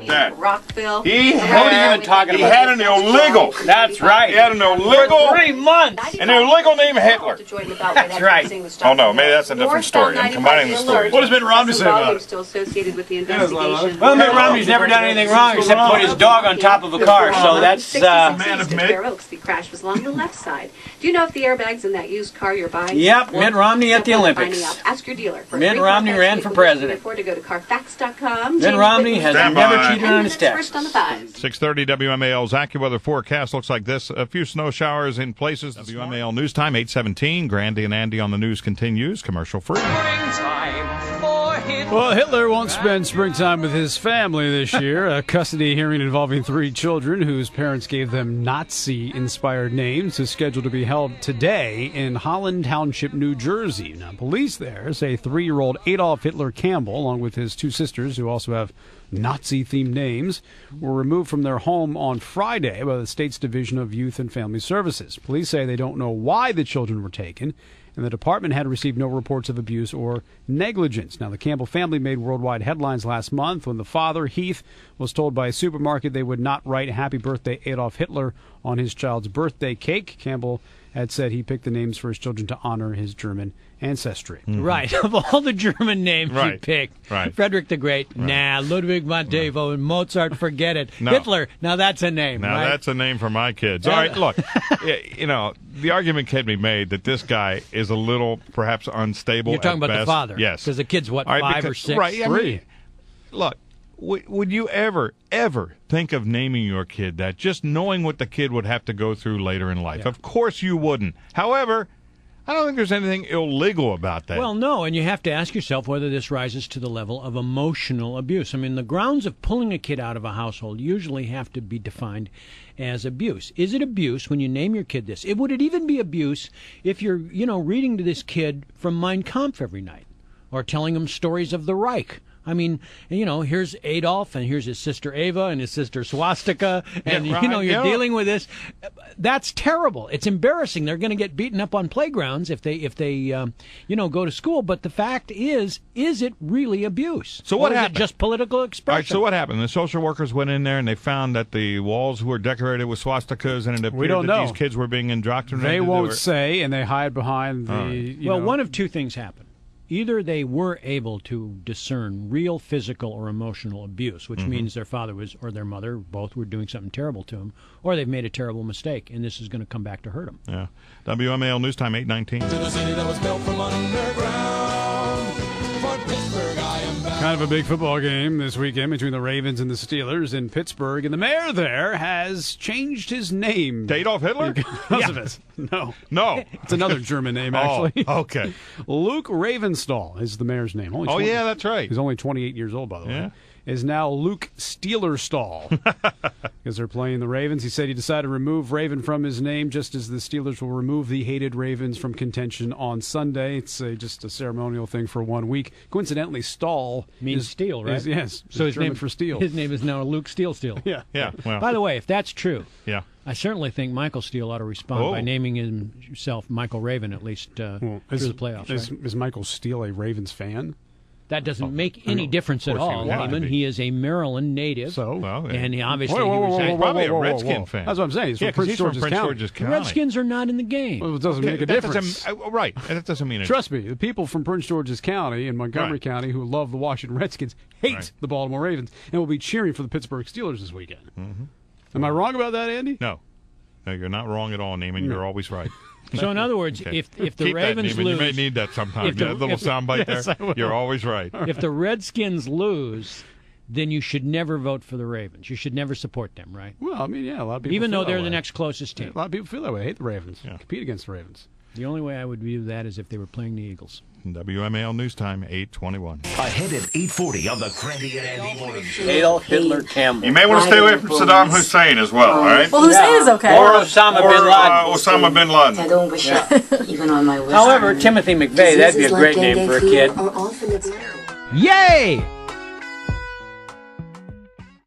Dad. Rockville. He had an illegal. That's right. He had an illegal. For 3 months. An illegal named Hitler. That's right. Oh no, maybe that's a different story. I'm combining the stories. What does Mitt Romney say about it? Still associated with the investigation. Well, Mitt Romney's never done anything wrong except put his dog on top of a car, so that's, Man of Fair Oaks, the crash was along the left side. Do you know if the airbags in that used car you're buying? Yep, Mitt Romney at the Olympics. Ask your dealer. Mitt Romney ran for president. To go to Carfax.com. Mitt Romney has never cheated on his taxes. 6:30 WMAL's AccuWeather forecast looks like this. A few snow showers in places. WMAL News Time, 8:17. Grandy and Andy on the news continues. Commercial free. Well, Hitler won't spend springtime with his family this year. A custody hearing involving 3 children whose parents gave them Nazi-inspired names is scheduled to be held today in Holland Township, New Jersey. Now, police there say 3-year-old Adolf Hitler Campbell, along with his 2 sisters, who also have Nazi-themed names, were removed from their home on Friday by the state's Division of Youth and Family Services. Police say they don't know why the children were taken, and the department had received no reports of abuse or negligence. Now, the Campbell family made worldwide headlines last month when the father, Heath, was told by a supermarket they would not write Happy Birthday Adolf Hitler on his child's birthday cake. Campbell had said he picked the names for his children to honor his German ancestry. Mm-hmm. Right. Of all the German names you picked, Frederick the Great, nah, Ludwig van Beethoven, Mozart, forget it. No. Hitler, now that's a name, Now that's a name for my kids. All right, look, you know, the argument can be made that this guy is a little, perhaps, unstable. You're talking about the father. Yes. Because the kid's, what, 5 or 6? Right, 3. Look, would you ever think of naming your kid that, just knowing what the kid would have to go through later in life? Yeah. Of course you wouldn't. However, I don't think there's anything illegal about that. Well, no, and you have to ask yourself whether this rises to the level of emotional abuse. I mean, the grounds of pulling a kid out of a household usually have to be defined as abuse. Is it abuse when you name your kid this? Would it even be abuse if you're, reading to this kid from Mein Kampf every night or telling him stories of the Reich? I mean, here's Adolf, and here's his sister Ava, and his sister Swastika, and, you're dealing with this. That's terrible. It's embarrassing. They're going to get beaten up on playgrounds if they go to school. But the fact is it really abuse? So what happened? Is it just political expression? All right, so what happened? The social workers went in there, and they found that the walls were decorated with swastikas, and it appeared that these kids were being indoctrinated. They won't say, and they hide behind the... Well, one of two things happened. Either they were able to discern real physical or emotional abuse, which means their father or their mother, both were doing something terrible to them, or they've made a terrible mistake, and this is going to come back to hurt them. Yeah. WMAL News Time, 8:19. To the city that was built from underground. For Pittsburgh, I am back. Kind of a big football game this weekend between the Ravens and the Steelers in Pittsburgh, and the mayor there has changed his name. To Adolf Hitler? Because of it. No. It's another German name, actually. Oh, okay. Luke Ravenstall is the mayor's name. Yeah, that's right. He's only 28 years old, by the way. Is now Luke Steelerstall because they're playing the Ravens. He said he decided to remove Raven from his name just as the Steelers will remove the hated Ravens from contention on Sunday. It's just a ceremonial thing for 1 week. Coincidentally, Stall means steel, right? Yes. So his German name for steel. His name is now Luke Steel. Yeah. Well. By the way, if that's true, I certainly think Michael Steele ought to respond by naming himself Michael Raven, at least through the playoffs. Is Michael Steele a Ravens fan? That doesn't make any difference at all. He is a Maryland native, and he obviously he's probably a Redskin fan. That's what I'm saying. He's from Prince George's County. The Redskins are not in the game. Well, it doesn't make a difference. Right. That doesn't mean it. Trust me, the people from Prince George's County and Montgomery County who love the Washington Redskins hate the Baltimore Ravens and will be cheering for the Pittsburgh Steelers this weekend. Mm-hmm. Am I wrong about that, Andy? No, you're not wrong at all, Neiman. You're always right. So, in other words, if the Ravens lose... You may need that sometime. That little soundbite there. You're always right. If the Redskins lose, then you should never vote for the Ravens. You should never support them, right? Well, I mean, a lot of people even feel though they're that the way. next closest team. A lot of people feel that way. Hate the Ravens. Compete against the Ravens. The only way I would view that is if they were playing the Eagles. WMAL News Time, 8:21. Ahead at 8:40 on the Grandy and Andy Morning Show. Adolf Hitler Campbell. You may want to stay away from Saddam Hussein as well, all right? Well, Hussein is okay. Or Osama bin Laden. Osama bin Laden. Even on my However, Timothy McVeigh, that'd be a great name for a kid. Yay!